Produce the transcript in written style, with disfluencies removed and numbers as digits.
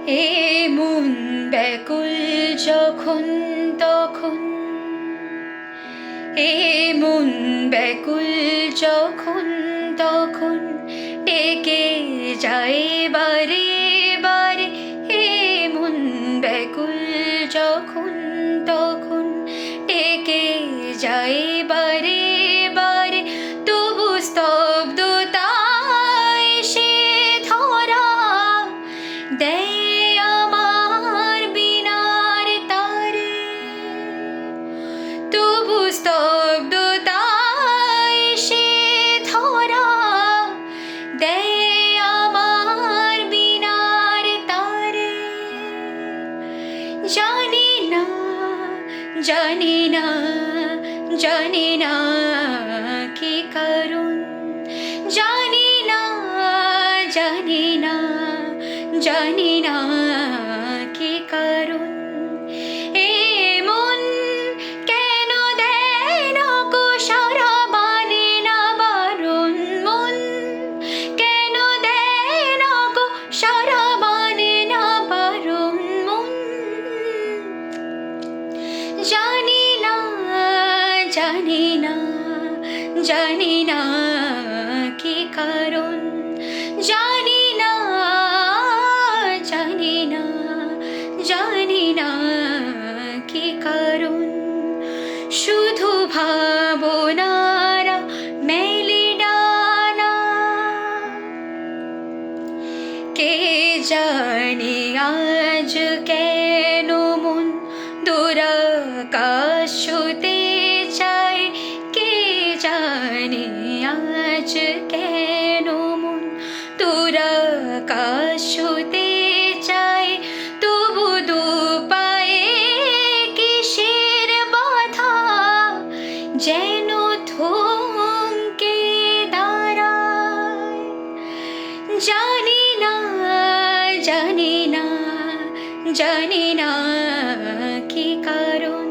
এ মন ব্যাকুল যখন তখন, এ মন ব্যাকুল যখন তখন ডেকে যায় বারে বারে। এ মন ব্যাকুল যখন তখন ডেকে যায় বারে বারে। তবু স্তব্ধতায় সে ধরা দেয় আমার বিনার তারে। তবু স্তব্ধতায় সে ধরা দেয় আমার বিনার তারে। জানি না, জানি না, জানি না কি কারণ, জানি না, জানি না, জানি না কি কারণ। এ মন কেন দেয় না গো সাড়া, মানে না বারণ। মন কেন দেয় না গো সাড়া, মানে না বারণ। মন জানি না, জানি না, জানি না কি কারণ, জানি না, জানি না, জানি না কি কারণ। শুধু ভাবনারা মেলে ডানা, কে জানে আজ কেন মন দুরাকাশ ছুঁতে চায়। কে জানে আজ কেন মন দুরাকাশ ছুঁতে চায়। তবু দু পায়ে কিসের বাধা, যেন থমকে দাঁড়ায়। জানি না, জানি না, জানি না কি কারণ,